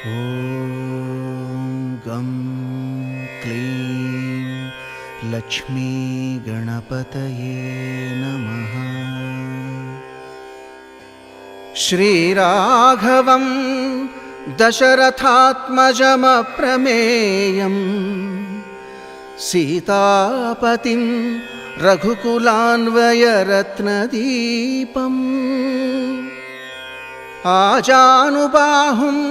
ॐ गं क्लीं लक्ष्मी गणपतये नमः। श्रीराघवं दशरथात्मजमप्रमेयं सीतापतिं रघुकुलान्वयरत्नदीपम् आजानुबाहुम्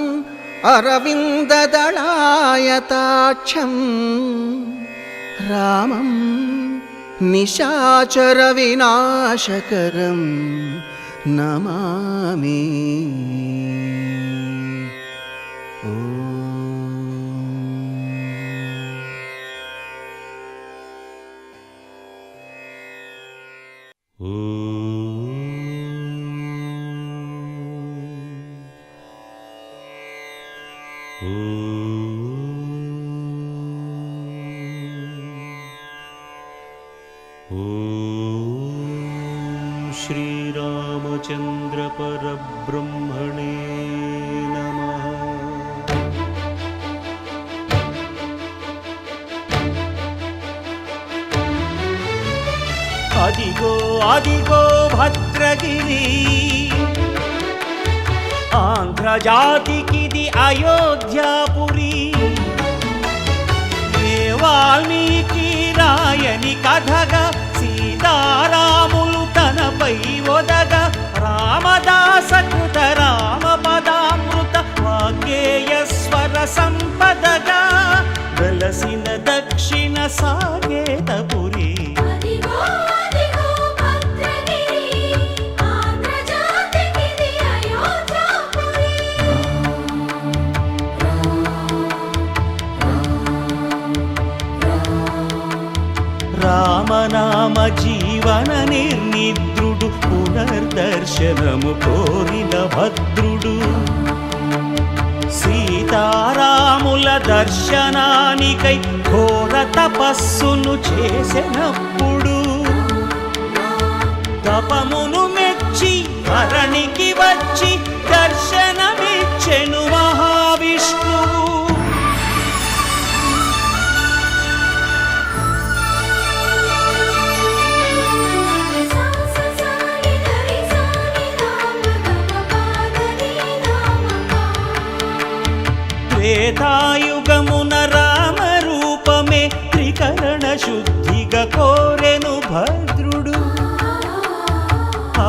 अरविन्ददलायताक्षं रामं निशाचरविनाशकरं नमामि। श्रीरामचन्द्र परब्रह्मणे नमः। अदिगो अदिगो भद्रगिरि आन्ध्रजातिकिदि अयोध्यापुरी ये वाल्मीकि रायनि कथगा సీతారాములు తనపై ఒదగ రామదాస కృత రామ పదామృత వాగ్గేయ స్వర సంపదగా వెలసిన దక్షిణ సాగేతపురి రామనామ జీవన నిర్నిద్రుడు పునర్దర్శనము కోరిన భద్రుడు సీతారాముల దర్శనానికై ఘోర తపస్సును చేసినప్పుడు తపమును మెచ్చి ధరణికి వచ్చి దర్శనమిచ్చెను మహావిష్ణువు. త్రేతాయుగమున రామ రూపమే త్రికరణ శుద్ధిగా కోరెను భద్రుడు.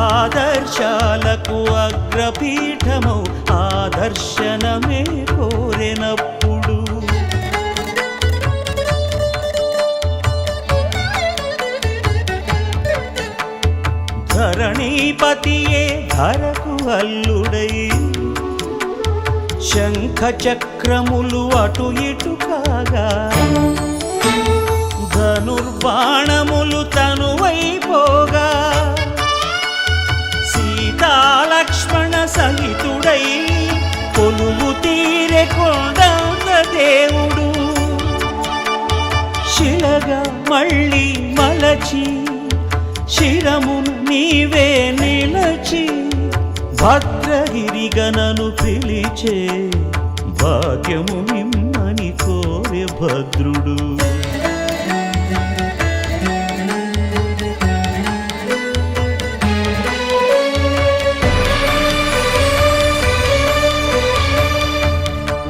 ఆదర్శాలకు అగ్రపీఠమౌ ఆదర్శనమే కోరెనప్పుడు ధరణీపతియే ధరకు అల్లుడై శంఖ చక్రములు అటు ఇటు కాగా ధనుర్బాణములు తనువైపోగా సీతాలక్ష్మణ సహితుడై కొలువు తీరె కొండంత దేవుడు శిలగా మళ్ళీ మలచి శిరమును నీవే నిలచి భద్రగిరిగనను పిలిచే భాగ్యము నిమ్మని కోరె భద్రుడు.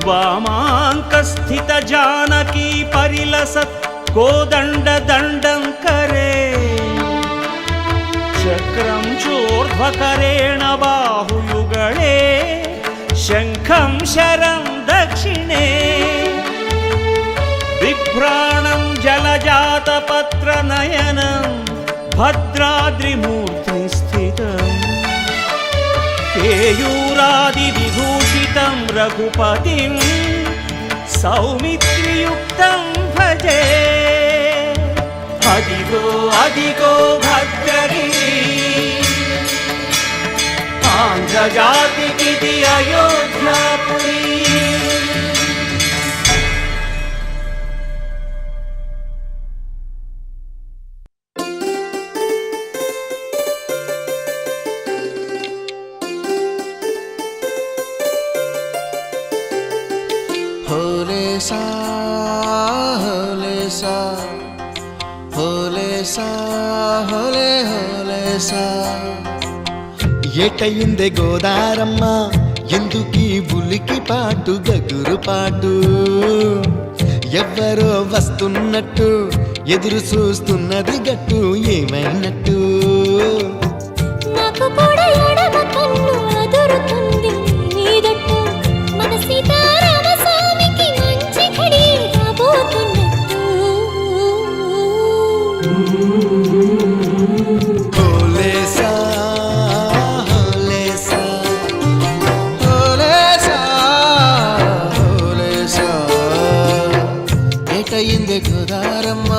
వామాంకస్థిత జానకీ పరిలసత్ కోదండ దండం కరే చక్రం చోర్ధ్వకరేణ బాహుయుగళే శంఖం శరం దక్షిణే బిభ్రాణం జలజాతపత్ర నయనం భద్రాద్రిమూర్తి స్థితం కేయూరాది విభూషితం రఘుపతిం సౌమిత్రియుక్తం భజే. అదిగో అదిగో భద్రగిరి ఆంధ్రజాతికిది అయోధ్యాపురి. హోలేసా హోలేసా హోలేసా హోలే హోలేసా. ఏటయిందే గోదారమ్మ ఎందుకీ బులికి పాటు గగురు పాటు, ఎవ్వరో వస్తున్నట్టు ఎదురు చూస్తున్నది గట్టు ఏమైనట్టు. నాకు కూడా ఎడమ కన్ను అదురుతుంది నీదట్టు, మన సీతారామ స్వామికి మంచి ఘడి రాబోతున్నట్టు. హోలేసా హోలేసా హోలేసా హోలేసా. ఏటయిందే గోదారమ్మ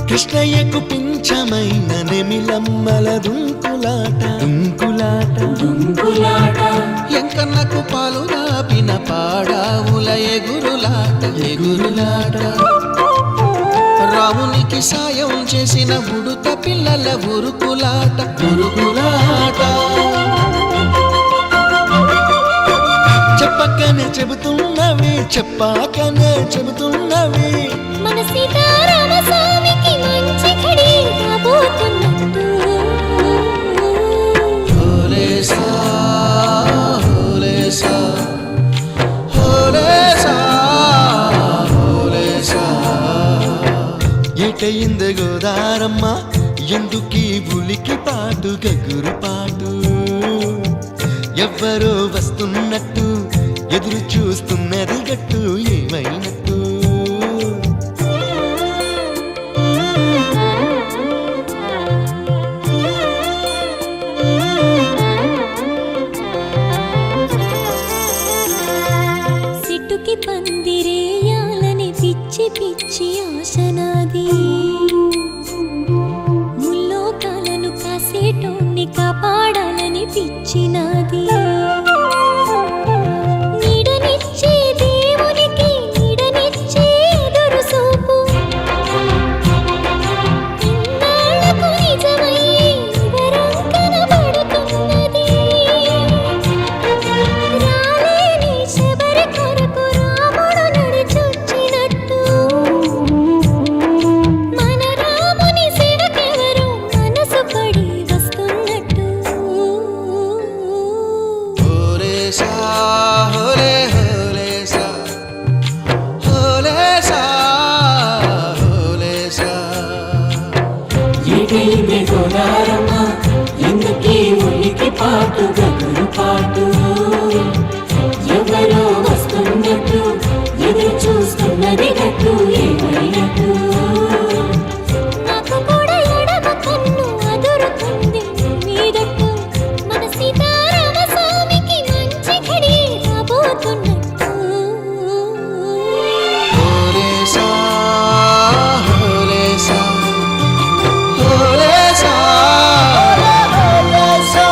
కృష్ణయ్యకు పింఛమైన నెమిలమ్మల దుంకులాట దుంకులాట, ఎంకన్నకు పాలు రాపిన పాడావుల ఎగురులాట ఎగురులాట. రామునికి సాయం చేసిన ఉడుత పిల్లల ఉరుకులాట ఉరుకులాట. చెప్పకనే చెబుతున్నవి చెప్పాకనే చెబుతున్నవి, మన సీతారామ స్వామికి మంచి ఘడి రాబోతున్నట్టు. హోలేసా హోలేసా హోలేసా హోలేసా. ఏటయింది గోదారమ్మ ఎందుకీ బులికి పాటు గగురు పాటు, ఎవ్వరో వస్తున్నట్టు ఎదురు చూస్తున్నది గట్టు ఏమైనట్టు. సిట్టుకి పందిరేయాలని పిచ్చి పిచ్చి ఆశనాది, ముల్లోకాలను కాసేటోన్ని కాపాడాలని పిచ్చినాది. నీడనిచ్చే దేవునికి నీడనిచ్చే ఎదురు చూపు, ఇన్నాళ్లకు నిజమయ్యి వరం కనబడుతున్నది. రాలేని శబరి కొరకు రాముడు నడిచొచ్చినట్టు, మన రాముని సేవకెవరు మనసు పడి వస్తున్నట్టు. హోలేసా హోలే హోలేసా హోలేసా హోలేసా. ఏటైంది గోదారమ్మ ఎందుకీ ఉనికి పాటు గగురు పాటు, ఎవరో వస్తున్నట్టు ఎదురు చూస్తున్నది గట్టు ఏమైనట్టు. నాకు కూడా ఎడమ కన్ను అదురుతుంది మీదట్టు, మన సీతారామ స్వామికి మంచి ఘడి రాబోతున్నట్టు. హోలేసా హోలేసా హోలేసా హోలేసా.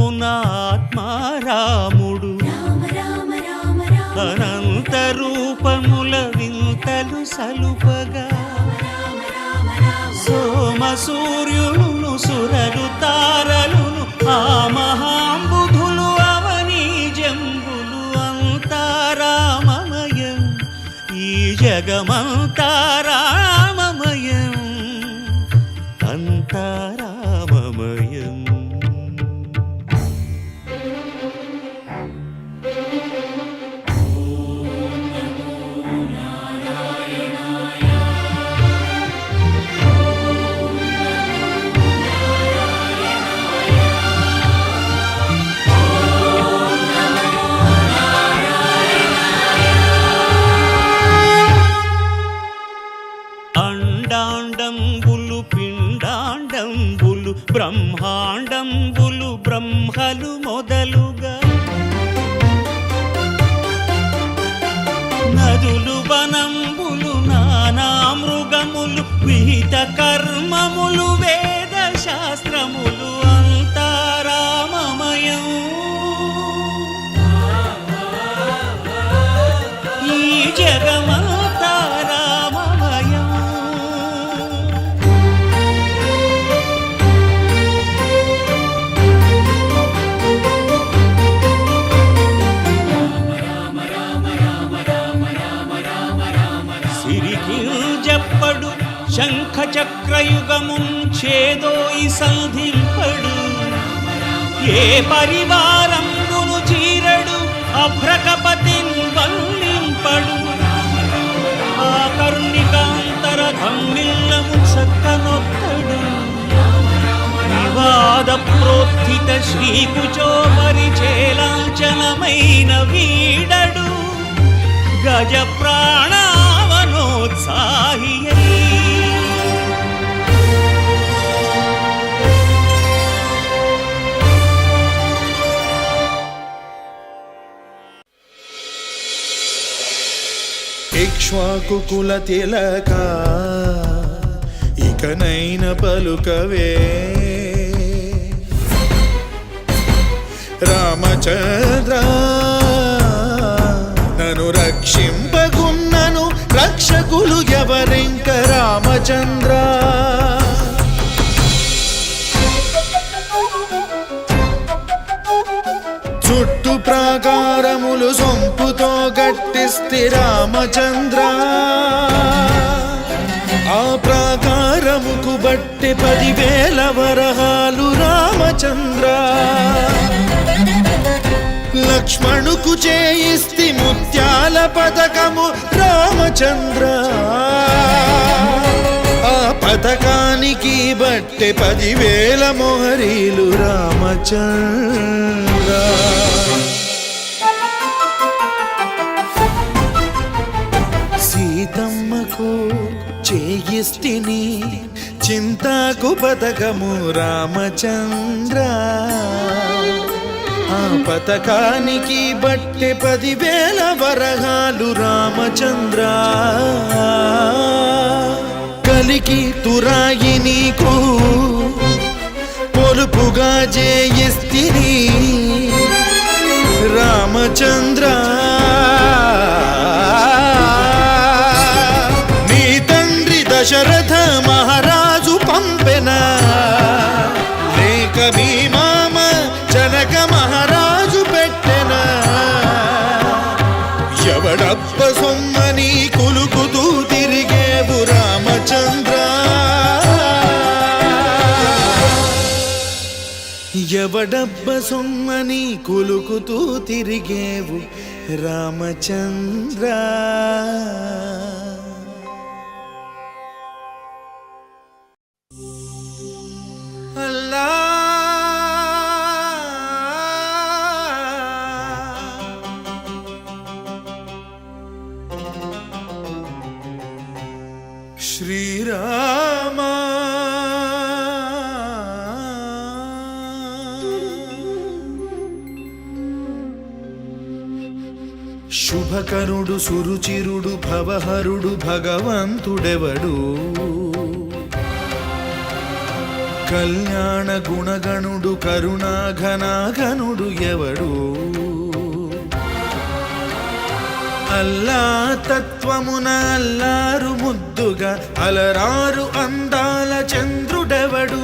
రూపమున ఆత్మారాముడు రామ రామ రామ రామ అనంత రూపముల వింతలు సలుపగా సోమ సూర్యులను సురలు తారలును ఆ మహాంబుధులు అవనీ జంబులు అంతా రామమయం ఈ జగమంతా రామమయం అంతా రామమయం. అండాండంబులు పిండాండంబులు బ్రహ్మాండంబులు బ్రహ్మలు మొదలుగా నదులు వనంబులు నానా మృగములు విహిత కర్మములు వేద శాస్త్రములు అంతా రామమయం ఈ జగమంతా రామమయం. సిరికింజప్పడు శంఖ చక్రయుగముంచేదోయి సంధింపడు ఏ పరివారంబును చీరడు అభ్రకపతిన్ వల్లింపడు ఆ కర్ణికాంతర ధమ్మిల్లము చక్కనొత్తడు వివాద ప్రోత్థిత శ్రీకుచో పరిచేలాంచనమైన వీడడు గజ ప్రాణావనోత్సాహియై ఇక్ష్వాకు కుల తిలక ఇకనైన పలుకవే రామచంద్ర నన్ను రక్షింపగున్నను రక్షకులు ఎవరింక రామచంద్ర చుట్టు ప్రాకారములు సొంపుతో గట్టిస్తి రామచంద్ర ఆ ప్రాకారముకు బట్టి 10,000 వరహాలు రామచంద్ర లక్ష్మణుకు చేయిస్తి ముత్యాల పథకము రామచంద్ర ఆ పథకానికి బట్టి 10,000 మొహరీలు రామచంద్ర సీతమ్మకు చేయిస్తిని చింతాకు పథకము రామచంద్ర ఆ పథకానికి బట్టి 10,000 వరహాలు రామచంద్ర కలికి తురాయి నీకు పొలుపుగా జయిస్తిని రామచంద్ర నీ తండ్రి దశరథ మహారాజు పంపెన లేక మీ మామ జనక మహారాజు పెట్టెన ఎవడప్ప సొమ్మని కులుకుతూ తిరిగేవు రామచంద్ర ఎవడబ్బ సొమ్మని కులుకుతూ తిరిగేవు రామచంద్ర అల్లా శ్రీరామ శుభకరుడు సురుచిరుడు భవహరుడు భగవంతుడెవడు కళ్యాణ గుణగణుడు కరుణాఘనాఘనుడు ఎవడు అల్లా తత్వమున అల్లారు ముద్దుగా అలరారు అందాల చంద్రుడెవడు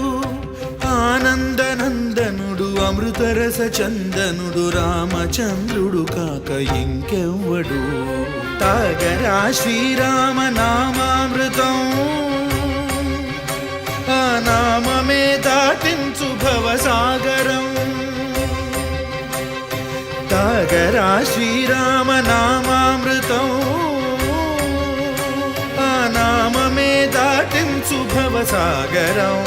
ఆనందనందనుడు అమృతరస చందనుడు రామచంద్రుడు కాక ఇంకెవ్వడు తాగరా శ్రీరామ నామామృతం ఆ నామమే దాటించు భవసాగరం తాగరా శ్రీరామ నామామృతం ఆ నామమే దాటించు భవసాగరం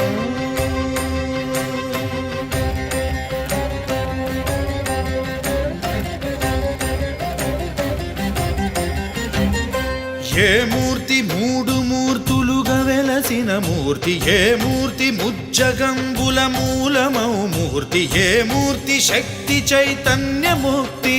ఏ మూర్తి మూడు మూర్తులుగా వెలసిన మూర్తి ఏ మూర్తి ముజ్జగంబుల మూలమౌ మూర్తి ఏ మూర్తి శక్తి చైతన్యమూర్తి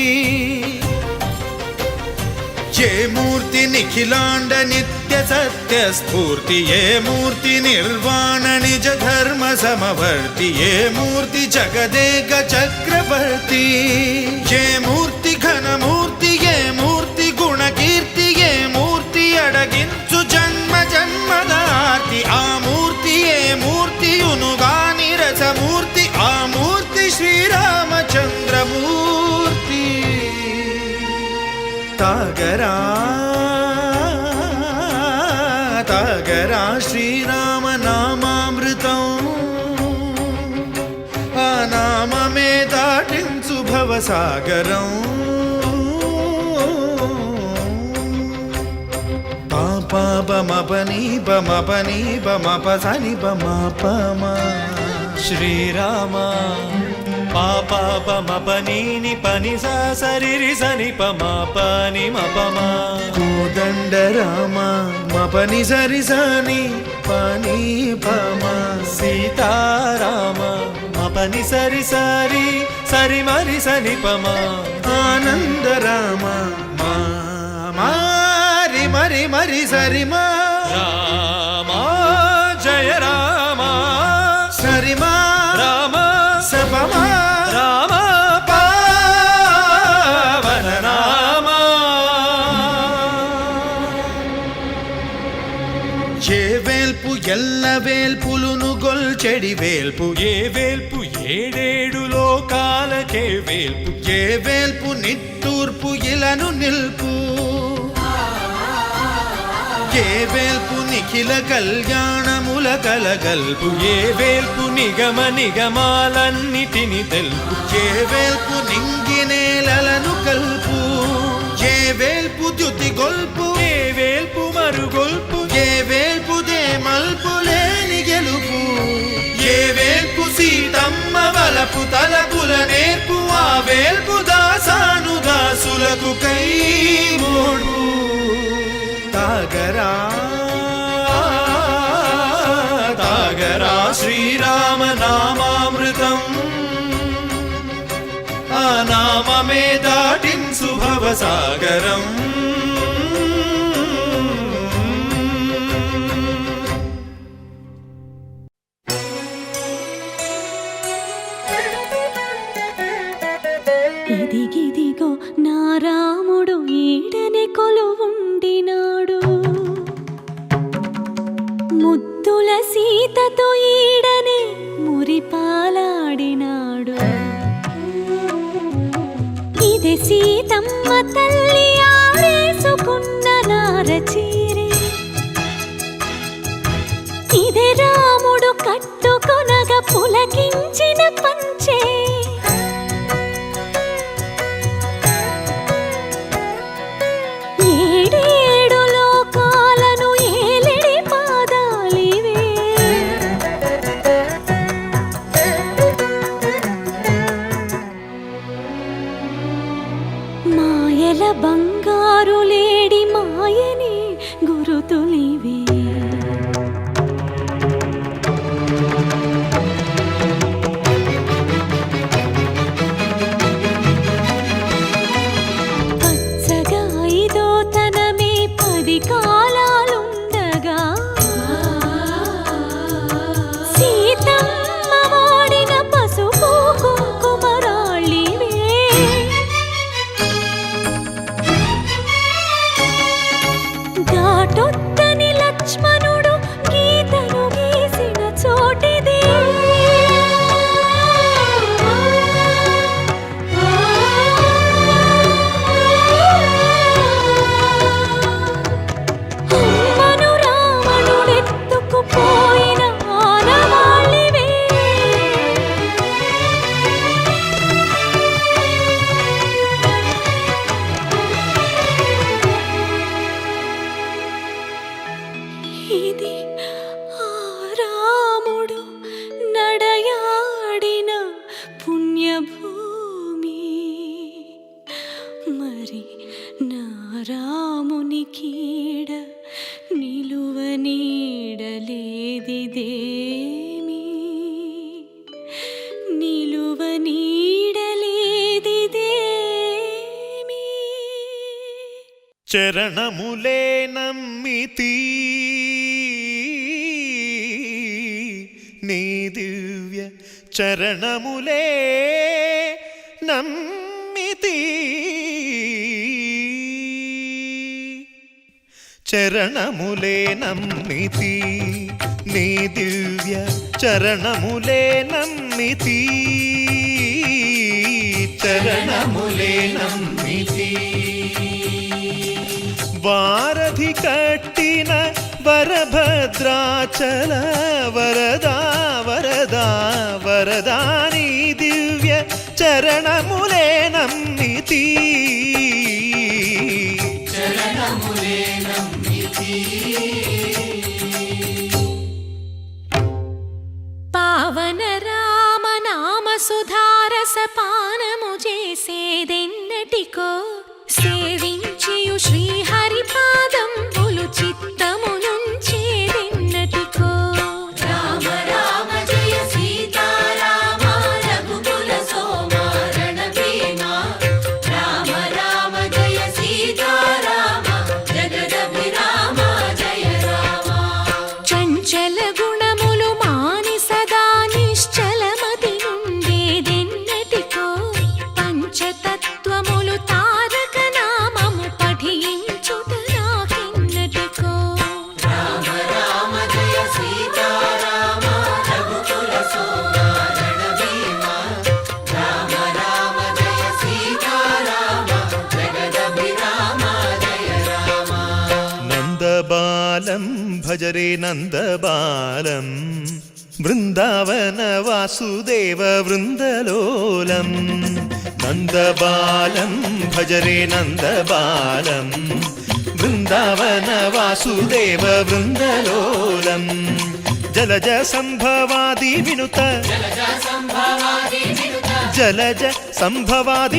ఏ మూర్తి నిఖిలాండ నిత్య సత్య స్ఫూర్తి ఏ మూర్తి నిర్వాణ నిజ ధర్మ సమవర్తి ఏ మూర్తి జగదేక చక్రవర్తి ఏ మూర్తి ఘనమూర్తి ఏ మూర్తి గుణకీర్తి ఏ మూర్తి అడగించు జన్మ జన్మదార్తి ఆ మూర్తి ఏ మూర్తియునుగాని రసమూర్తి ఆ మూర్తి శ్రీరామచంద్రమూర్తి తాగరా తాగరా శ్రీరామ నామామృతం ఆ నామమే దాటించు భవసాగరం పాపమపని బమపని బమపసని బమపమా శ్రీరామ పాపమపనీని పని సరి సని పని మపమా కోదండ రామ మపని సరి సని పని పమ సీతారామ మపని సరి సరి సరి మరి సని పమా ఆనంద రామ మారి మరి మరి సరి మా రామ జయ రామ సరిమా రామ సపమా రామ పావన రామ ఏ వేల్పు ఎల్ల వేల్పులును గొల్చెడి వేల్పు ఏ వేల్పు ఏడేడు లోకాలకే వేల్పు ఏ వేల్పు నిట్టూర్పు ఇలను నిల్పు ఏ వేల్పు నిఖిల కళ్యాణముల కలగల్పు ఏ వేల్పు నిగమ నిగమాలన్నిటిని తెలుపు ఏ వేల్పు నింగినేలను కల్పు ఏ వేల్పు ద్యుతి గొల్పు ఏ వేల్పు మరుగొల్పు ఏ వేల్పు దే మల్పు లేని గెలుపు ఏ వేల్పు సీతమ్మ వలపు తలపుల నేర్పు ఆ వేల్పు దాసాను దాసులకు కై మోడు తాగరా తాగరా శ్రీరామ నామామృతం ఆ నామమే దాటించు భవసాగరం ఇదిగిదిగో నా రాముడు ఈడనే కొలువుండినాడు ముద్దుల సీతతో ఈడనే మురిపాలాడినాడు ఇదే సీతమ్మ తల్లి ఆరేసుకున్న నారచీరే ఇదే రాముడు కట్టుకొనగా పులకించిన పంచే ఏడేడు లోకాలను ఏలిడి పాదాలివే మాయల బంగారు లేడి మాయని గురుతులివే పచ్చగా ఇదో తనమే 10 కాలాలుండగా సీతమ్మ మరి నా రాముని కీడ నిలువ నీడలేదిదేమి నిలువ నీడలేదిదేమి చరణములే నమ్మితి నీ దివ్య చరణములే నమ్మితి చరణములే నమ్మితి నీ దివ్య చరణములే నమ్మితి చరణములే నమ్మితి వారధి కట్టిన వరభద్రాచల వరదా వరదా వరదాని దివ్య చరణములే నమ్మితి చరణములే నమ్మితి పావన రామ నామ సుధారస పానము చేసేదెన్నటికో సేవించియు శ్రీహరి పాదంబులు చిత్తము నుంచేదెన్నటికో రామ రామ జయ సీతారామ రఘుకుల సోమ రణభీమ రామ రామ జయ సీతారామ జగదభిరామ జయ రామ చంచల గుణములు మాని సదా నిశ్చలమతి నుండేదెన్నటికో పంచతత్వములు తారక నామము పఠించుట నాకెన్నటికో రామ రామ జయ సీతారామ రఘుకుల సోమ రణభీమ రామ రామ జయ సీతారామ జగదభిరామ జయ రామ నందబాలం భజరే నందబాలం బృందావన వాసుదేవ వృందలోలం నందబాలం భజరే నందబాలం బృందావన వాసుదేవ వృందలోలం జలజ సంభవాది వినుత జలజ సంభవాది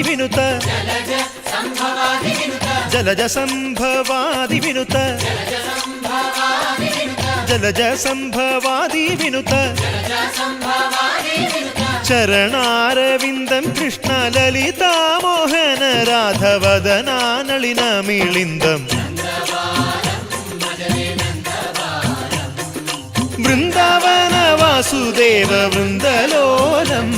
వినుత జలజ సంభవాది వినుత జలజ సంభవాది వినుత చరణారవిందం కృష్ణ లలితా మోహన రాధవదనా నళిన మిళిందం బృందావన వాసుదేవ వృందలోలం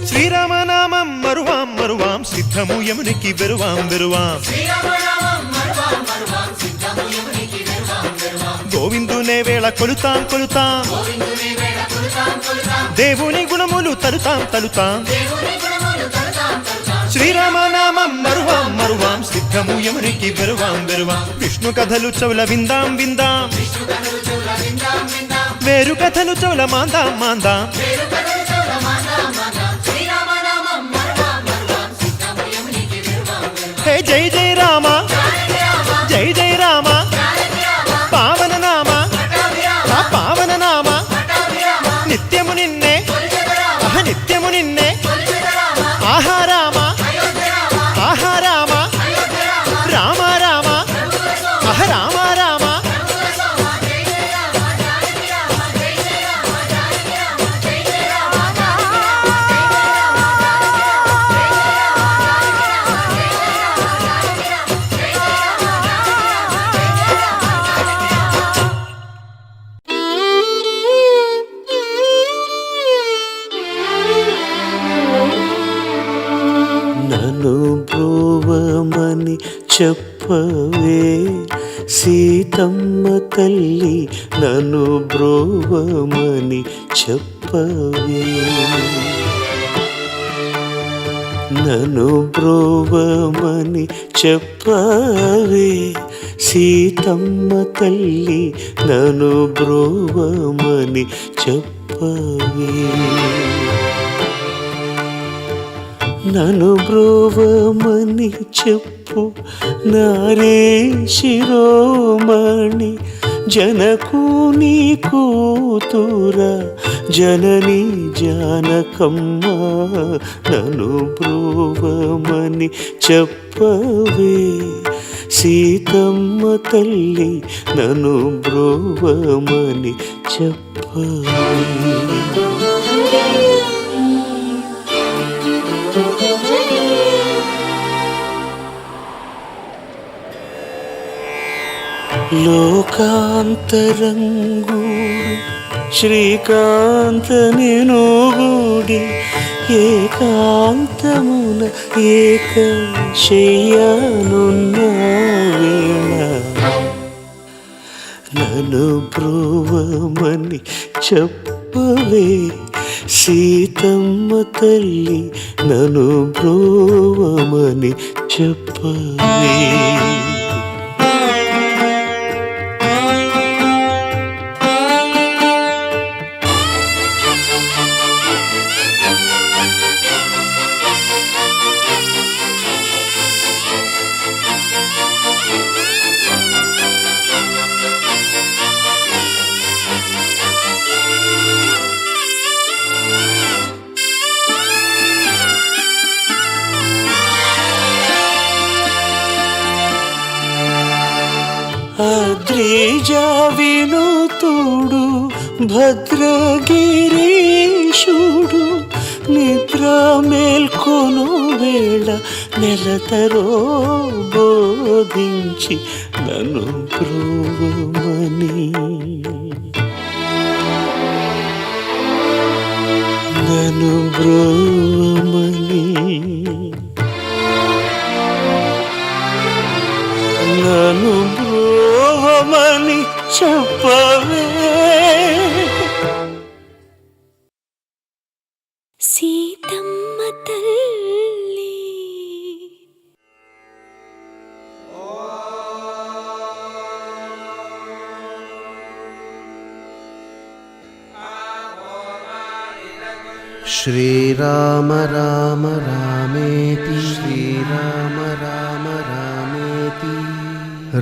శ్రీరామనామం మరువాం మరువాం సిద్ధము యమునికి వెరువాం వెరువాం గోవిందునే వేళ కొలుతాం కొలుతాం దేవుని గుణములు తలుతాం తలుతాం శ్రీరామనామం మరువాం మరువాం సిద్ధము యమునికి వెరువాం వెరువాం విష్ణు కథలు చౌల విందాం విందాం వేరు కథలు చౌల మాందాం మాందాం హే జై జై రామ జై జై రామ పావన నామ ఆ పావన నామ నిత్యము నిన్నే నిత్యము నిన్నే ఆహా రామ ఆహా రామ రామ రామ ఆహ రామ రామ నన్ను బ్రోవమని చెప్పవే సీతమ్మ తల్లి నన్ను బ్రోవమని చెప్పవే నన్ను బ్రోవమని చెప్పవే సీతమ్మ తల్లి నన్ను బ్రోవమని చెప్పవే నన్ను బ్రోవమని చెప్పు నారే శిరోమణి జనకుని కూతుర జనని జానకమ్మ నన్ను బ్రోవమని చెప్పవే సీతమ్మ తల్లి నన్ను బ్రోవమని చెప్పవే. లోకాంతరంగు శ్రీకాంత నేను గూడి ఏకాంతమున ఏక శయ్యానున్న వేళ నన్ను బ్రోవమని చెప్పవే సీతమ్మ తల్లి నన్ను బ్రోవమని చెప్పవే. అద్రిజా వినుతుడు భద్రగిరీశుడు నిద్ర మేల్కొను వేళ నెలతరో బోధించి నన్ను బ్రోవమని నన్ను బ్రోవమని నన్ను బ్రోవమని చెప్పవే. సీతమ్మ తల్లి శ్రీరామ రామ రామేతి శ్రీరామ రామ రామేతి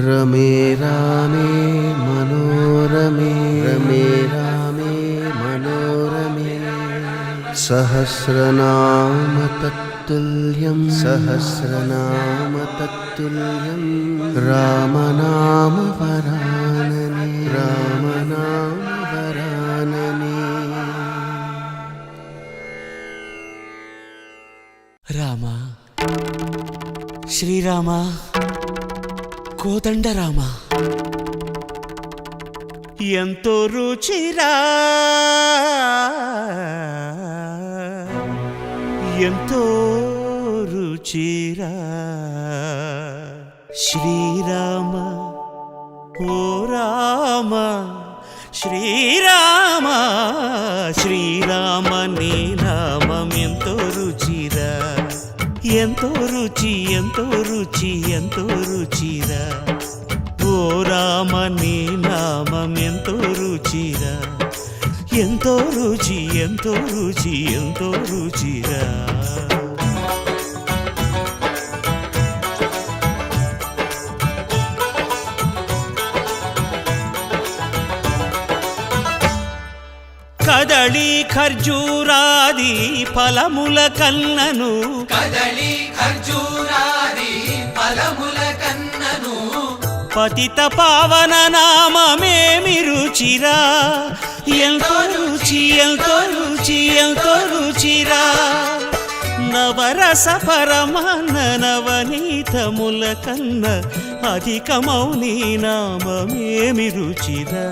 రమే రామే మనోరమే రమే రామే మనోరమే సహస్రనామ తత్తుల్యం సహస్రనామ తత్తుల్యం రామనామ వరాననే రామనామ వరాననే. రామ శ్రీరామ కోదండ రామ ఎంతో రుచిరా ఎంతో రుచిరా శ్రీరామ ఓ రామ శ్రీరామ శ్రీరామ నీ నామం ఎంతో రుచిరా ఎంతో రుచి ఎంతో రుచి ఎంతో రుచిరా ఓ రామ నీ నామం ఎంతో రుచిరా ఎంతో రుచి ఎంతో రుచి ఎంతో రుచిరా. కదళి ఖర్జూరాది ఫలముల కన్నను కదలి ఖర్జూరాది ఫలముల కన్నను పతిత పావన నామమేమి రుచిరా ఎంతో రుచి ఎంతో రుచి ఎంతో రుచిరా నవరస పరమాన్న నవనీతముల కన్న అధికమౌ నీ నామమేమి రుచిరా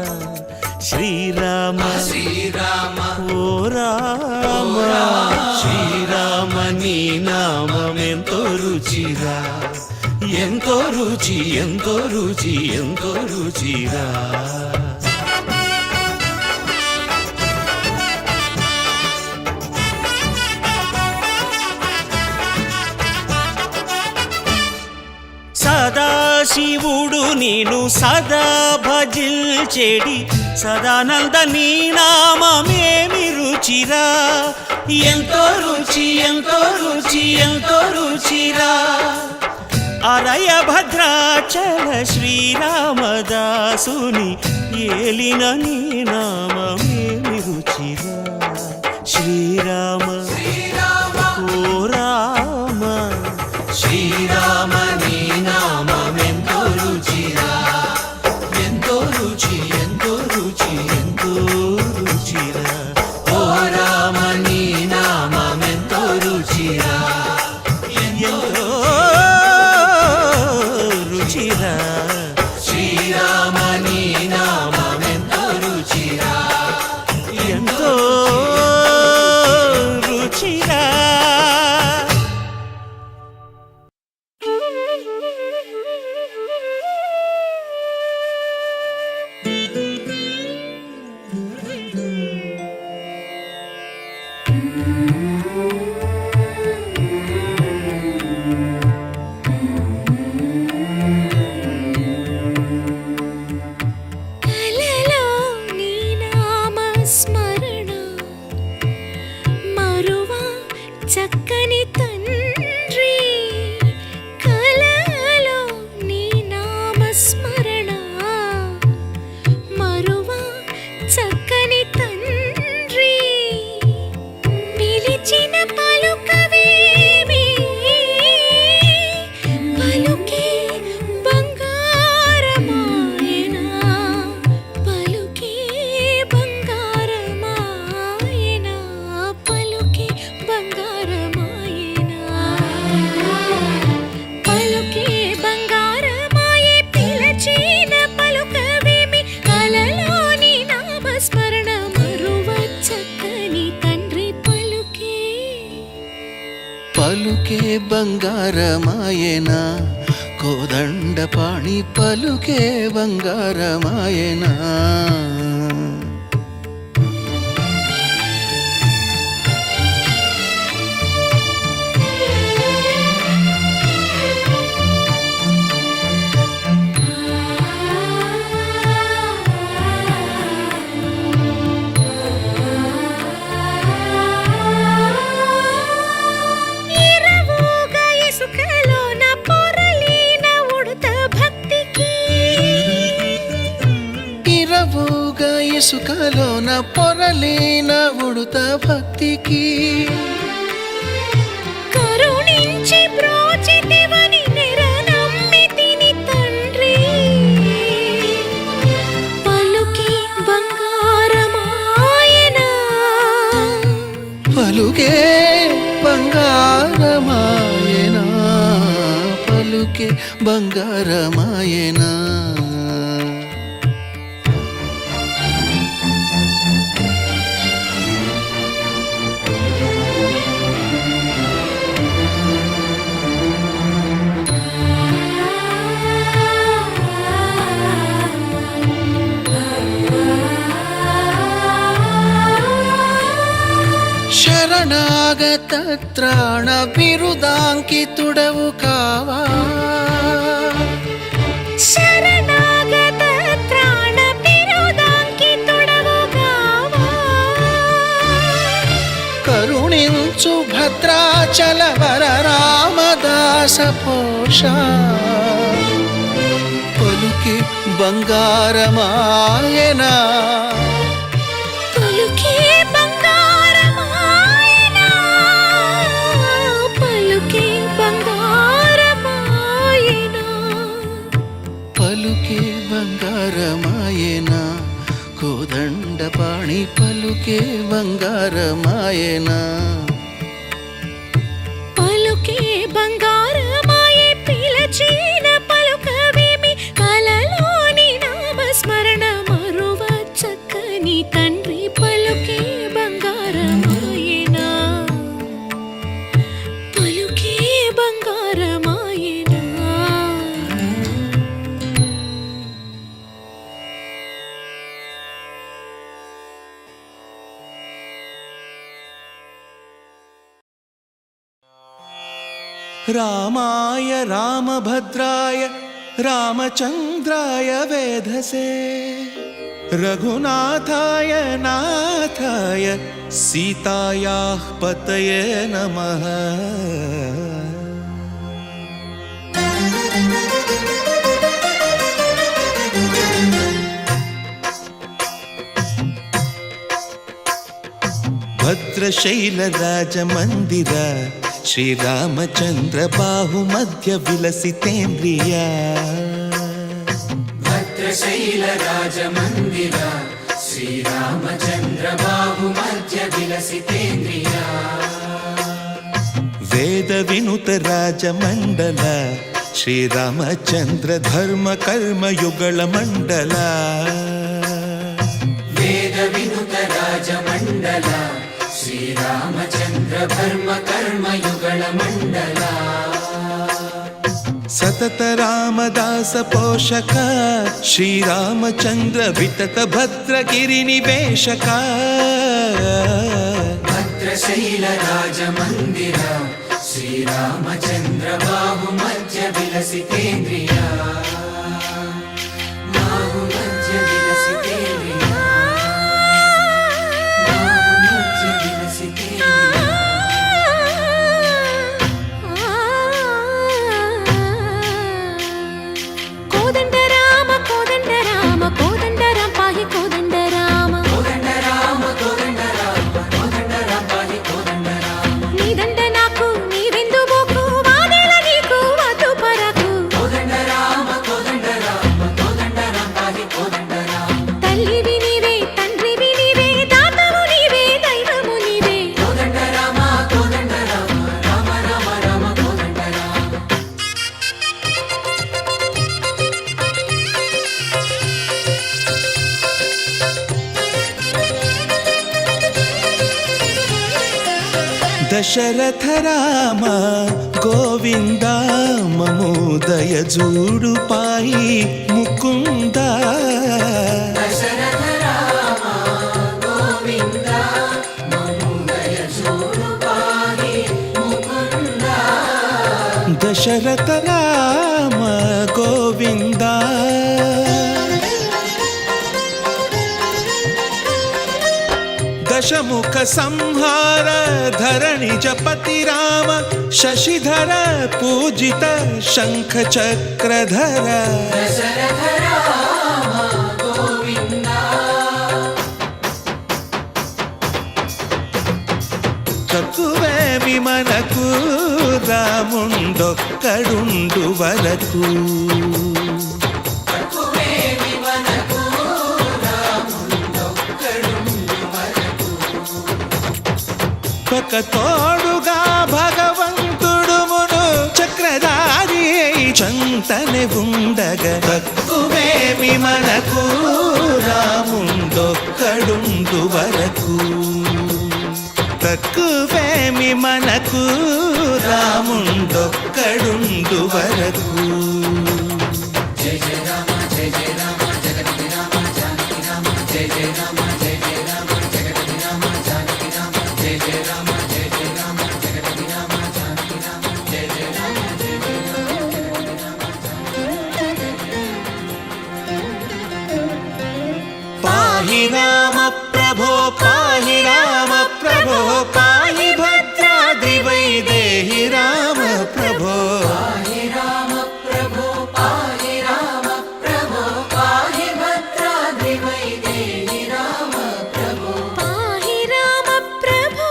శ్రీరామ శ్రీరామ ఓ రామ శ్రీరామ నీ నామం ఎంతో రుచిరా ఎంతో రుచి ఎంతో రుచి ఎంతో రుచిరా. సదాశివుడు నేను సదా భజిల్చెడి సదానంద నీ నామమేమి రుచిరా ఎంతో రుచి ఎంతో రుచి ఎంతో రుచిరా అరయ భద్రాచల శ్రీరామదాసుని ఏలిన నీ నామమేమి రుచిరా శ్రీరామ ఓ రామ శ్రీరామ నీ నామమెంతో రుచిరా ఎంతో రుచి ఎంతో రుచి ఎంతో రుచిరా ఓ రామ నీ నామమెంతో రుచిరా ఎంతో రుచిరా శ్రీరామ నీ నామమెంతో రుచిరా ఎంతో రుచిరా కలలో నీ నామ స్మరణ మరువా చక్కని తండ్రి కలలో నీ నామ స్మరణ మరువా చక్కని తండ్రి పిలిచిన పలుకవేమి పలుకే బంగారమాయనా పలుకే బంగారమాయనా పలుకే బంగారమాయనా పలుకే బంగారమాయే పిలచిన పలుకవేమి కలలోని నామస్మరణ మరువ చక్కని తండ్రి పలుకే పలుకే బంగారమాయనా కోదండపాణి పలుకే బంగారమాయనా ఇరవుగా ఇసుకలోన పొరలిన ఉడత భక్తికి ఇరవుగా ఇసుకలోన పొరలేన ఉడుత భక్తికి కరుణించి బ్రోచితివని నిరనమ్మితిని తండ్రి పలుకి బంగారమాయనా పలుకే బంగారమాయనా పలుకే బంగారమాయనా శరణాగత త్రాణ బిరుదాంకితుడవు కావా శరణాగత త్రాణ బిరుదాంకితుడవు కావా కరుణించు భద్రాచల వర రామదాస పోష పలుకి బంగారమాయనా పలుకే బంగారమాయనా పలుకే బంగారమాయనా పలుకే బంగారమాయనా కోదండపాణి పలుకే బంగారమాయనా పలుకే బంగారమాయే పిలచిన పలుకవేమి కలలోని నామస్మరణ మరువ చక్కని తండ్రి పలుకే బంగారమాయనా పలుకే బంగారమాయనా రామాయ రామభద్రాయ రామచంద్రాయ వేధసే రఘునాథాయ నాథాయ సీతాయాః పతయే నమః భద్రశైల రాజమందిర శ్రీరామచంద్ర బాహుమధ్య విలసితేంద్రియ భద్రశైల రాజమందిర శ్రీరామచంద్ర బాహుమధ్య విలసితేంద్రియ వేద వినుత రాజమండల శ్రీరామచంద్ర ధర్మ కర్మ యుగళ మండల వేద వినుత రాజమండల శ్రీరామచంద్ర ధర్మ కర్మ యుగళ మండల సతత రామదాస పోషక శ్రీరామచంద్ర వితత భద్రగిరి నివేశక భద్రశైల రాజమందిర శ్రీరామచంద్ర బాహుమధ్య విలసితేంద్రియ బాహుమధ్య విలసితేంద్రియ బాహుమధ్య విలసితేంద్రియ కోదండ రామ కోదండ రామ కోదండ రామ పాహి కోదండ రామ కోదండ రామ కోదండ రామ కోదండ రామ పాహి కోదండ రామ నీదండ నాకు నీవెందు బోకు వాదేల నీకు వద్దు పరకు కోదండ రామ కోదండ రామ కోదండ రామ పాహి కోదండ రామ తల్లివి నీవే తండ్రివి నీవే దాతవు నీవే దైవము నీవే కోదండ రామ కోదండ రామ రామ రామ రామ కోదండ రామ దశరథ రామ గోవింద మమోదయ జూడు పాయి ముకుంద దశరథ రామ గోవింద మముదయ చూడు పాహి ముకుంద దశరథ రామ గోవింద దశముఖ సంహార ధరణి జపతి రామ శశిధర పూజిత శంఖ చక్రధర దశరథ రామ గోవింద తక్కువేమి మనకు రాముండొక్కడుండు వరకు తక్కువేమి మనకు రాముండొక్కడుండు వరకు ఒక తోడుగా భగవంతుడుమును చక్రధారి చంతనే ఉండగా తక్కువేమి మనకు రాముండొక్కడుండు వరకు తక్కువేమి మనకు రాముండొక్కడుండు వరకు జయ జయ రామ జయ జయ రామ జగతి రామ జానకి రామ జయ జయ రామ జయ జయ రామ జగతి రామ జానకి రామ జయ జయ రామ జయ జయ రామ జగతి రామ జానకి రామ జయ జయ రామ జయ జయ రామ పాహి రామ ప్రభో పాహి రామ ప్రభో పాహి భద్రాద్రి వైదేహి రామ ప్రభో పాహి రామ ప్రభో పాహి రామ ప్రభో పాహి భద్రాద్రి వైదేహి రామ ప్రభో పాహి రామ ప్రభో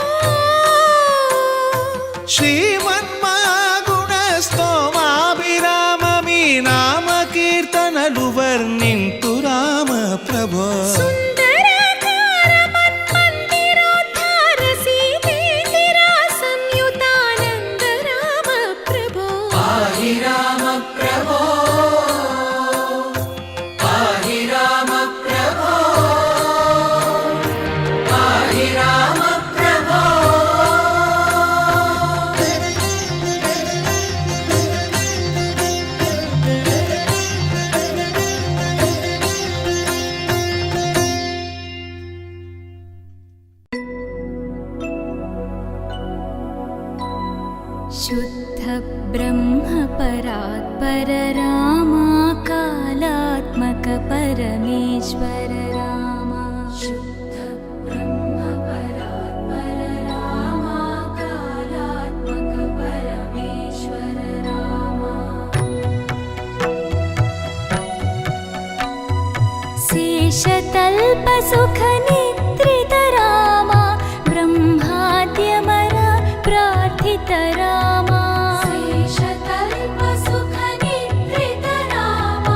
శ్రీమన్మాగుణ స్తోమాభిరామ మీ నామ కీర్తనలు వర్ణింతు రామ ప్రభో సుందరాకార మన్మందిరోద్ధార సీతేందిర సంయుతానంద రామ ప్రభో పాహి రామ ప్రభో పాహి రామ ప్రభో పాహి రామ ప్రభో शुद्ध ब्रह्म परात्पर रामा कालात्मक परमेश्वर रामा शुद्ध ब्रह्म परात्पर रामा कालात्मक परमेश्वर रामा शेषतल्पसुखनिद्रित राम ब्रह्माद्यमर प्रार्थित राम शेषतल्पसुखनिद्रित राम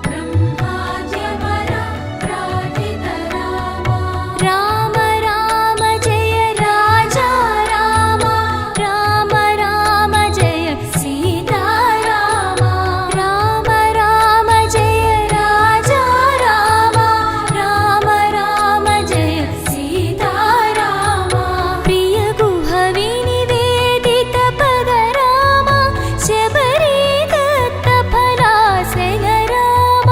ब्रह्माद्यमर प्रार्थित राम राम राम जय राजा राम राम राम जय सीता राम राम राम जय राजा राम राम राम जय सीता राम प्रिय गुहवि निवेदित पद राम शबरी दत्त फलासन राम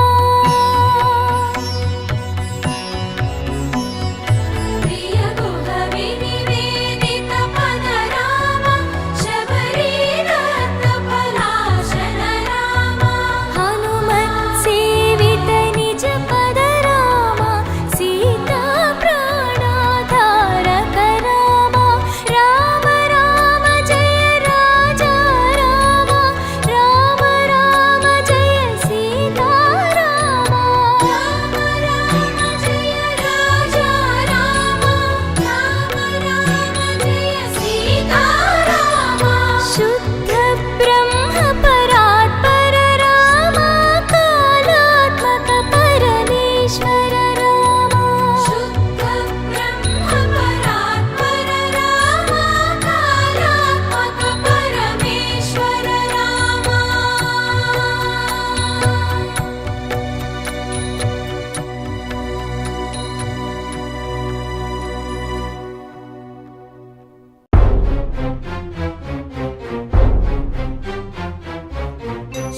प्रिय गुहवि निवेदित पद राम शबरी दत्त फलासन राम हनुमत् सेवित निज पद राम सीता प्राणाधारक राम राम राम जय राजा राम राम राम जय सीता राम राम राम जय राजा राम राम राम जय सीता राम शुद्ध ब्रह्म परात्पर राम कालात्मक परमेश्वर राम शुद्ध ब्रह्म परात्पर राम कालात्मक परमेश्वर राम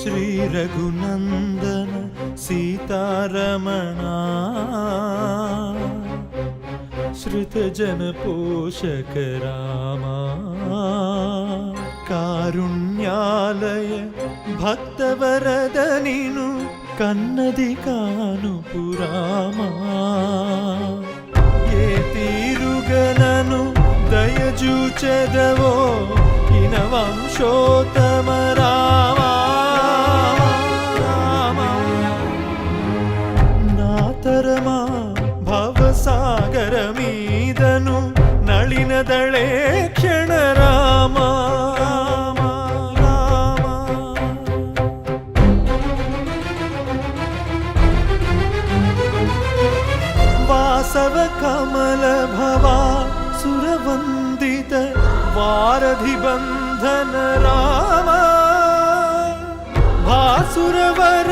శ్రీ రఘునందన సీతారమణ శ్రుత జన పోషక రామ కారుణ్యాలయ భక్తవరద నిను కన్నది కాను పురామా ఏ తీరుగనను దయజూచెదవో ఇన వంశోత్తమ రామా నాతరమా భవసాగర మీదను నళినదళే క్షణ రామా వాసవ కమల భవా సురవందిత వారధి బంధన రామ భాసురవర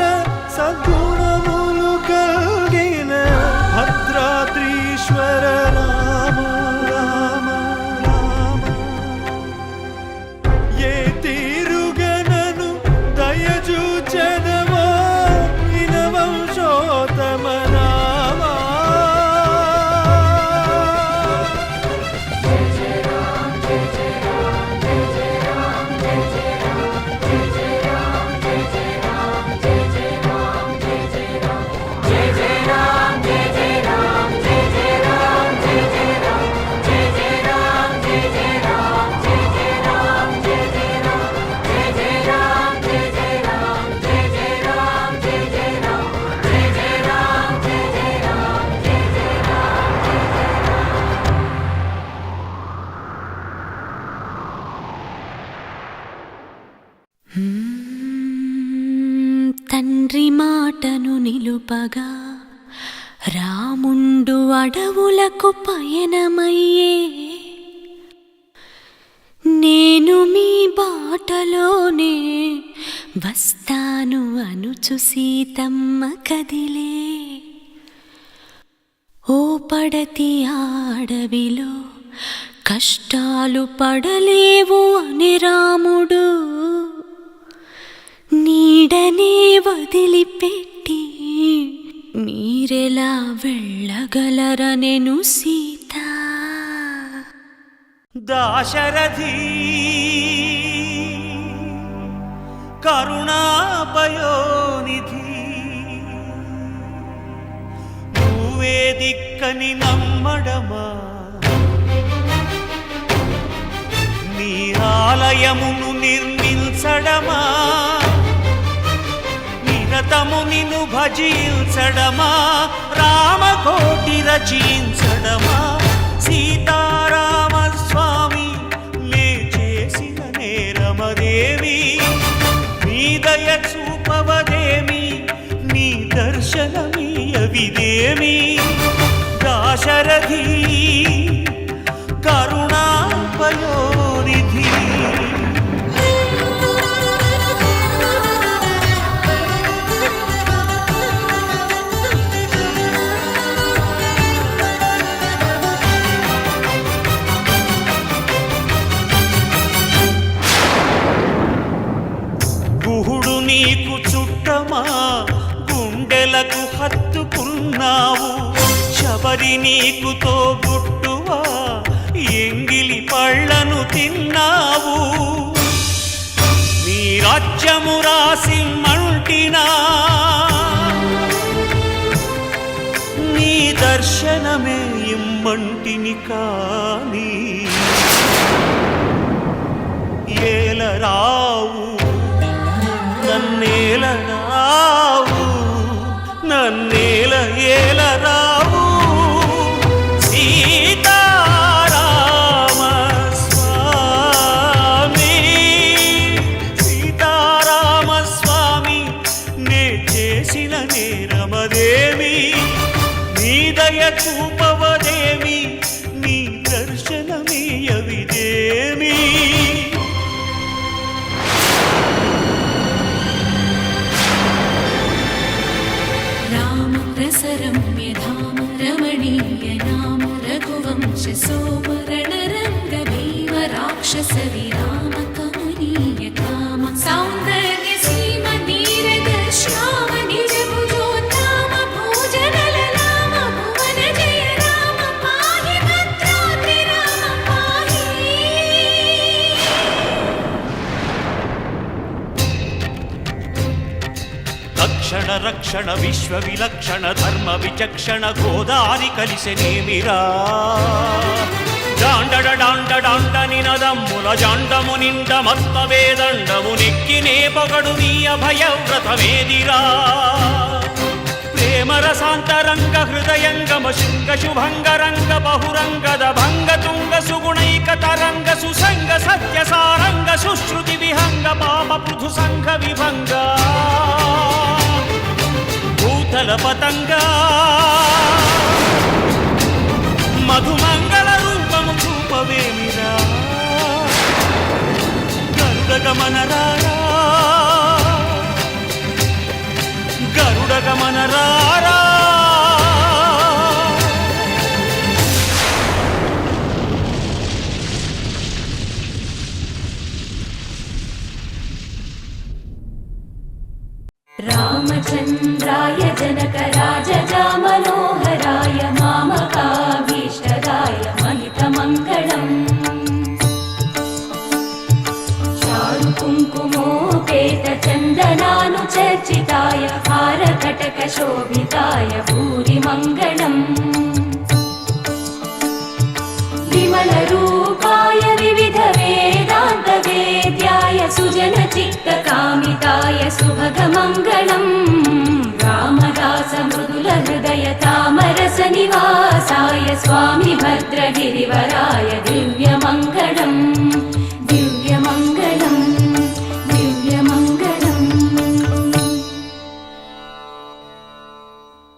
సద్గుణములు కలిగిన భద్రాద్రీశ్వర రామ రామ రామ ఏ తీరుగనను దయజూచెదవో ఇన వంశోత్తమ రామా తండ్రి మాటను నిలుపగా రాముండు అడవులకు పయనమయ్యే నేను మీ బాటలోనే వస్తాను అనుచు సీతమ్మ కదిలే ఓ పడతి ఆడవిలో కష్టాలు పడలేవు అని రాముడు నీడనే వదిలిపెట్టి మీరెలా వెళ్ళగలరనెను సీత దాశరథి కరుణాపయోనిధి నువ్వే దిక్కని నమ్మడమా నీ ఆలయమును నిర్మించడమా నిరత నిరతము నిన్ను భజించడమా రామకోటి రచించడమా సీతారామ స్వామి నే చేసిన నేరమదేమి నీ దయ చూపవదేమి నీ దర్శనమీయవిదేమి దాశరథి కరుణాపయోనిధి గుహుడు నీకు చుట్టమా గుండెలకు హత్తుకున్నావు శబరి నీకు తోబుట్టువా ఎంగిలి పళ్ళను తిన్నావు నీ రాజ్యము రాసి మంటినా నీ దర్శనమే ఇమ్మంటిని కాని ఏలరావు నన్నేలరావు నన్నేల ఏలరావు సీతారామ స్వామి సీతారామ స్వామి నే చేసిన నేరమదేమి నీ దయ చూపవదేమి నీ దర్శనమీయవిదేమి रम्यधाम रमणीय नाम रघुवंश सोमरण रंग भीम राक्षस विराम कमनीय काम सौंदर्य सीम नीरद श्याम निज भुजोत्तम भोजन ललाम भुवन जय राम पाहि भद्राद्रि राम पाहि రక్షణ రక్షణ విశ్వ విలక్షణ ధర్మ విచక్షణ గోదారి కలిసెనేమిరా జాండడ డాండ డాండ నినదమ్ముల జాండము నిండ మత్త వేదండము నెక్కినే పొగడు నీ అభయవ్రతమేదిరా ప్రేమరసాంతరంగ హృదయంగమ శృంగ శుభంగరంగ బహురంగద భంగ తుంగ సుగుణైక తరంగ సుసంగ సత్య సారంగ సుశ్రుతి విహంగ పాప పృథు సంఘ విభంగ భూతల పతంగా మధుమంగళ రూపము చూపవేమిరా గరుడ గమన రారా గరుడ గమన రారా रामचन्द्राय जनकराजजा मनोहराय मामकाभीष्टदाय महितमङ्गलम् चारुकुङ्कुमोपेतचन्दनानुचर्चिताय हारकटकशोभिताय भूरिमङ्गलम् विमलरूपाय विविधवेदान्तवेद्याय सुजनचित्तकामिताय सुभगमङ्गलम् रामदास मृदुलहृदय तामरसनिवासाय स्वामि भद्रगिरिवराय दिव्य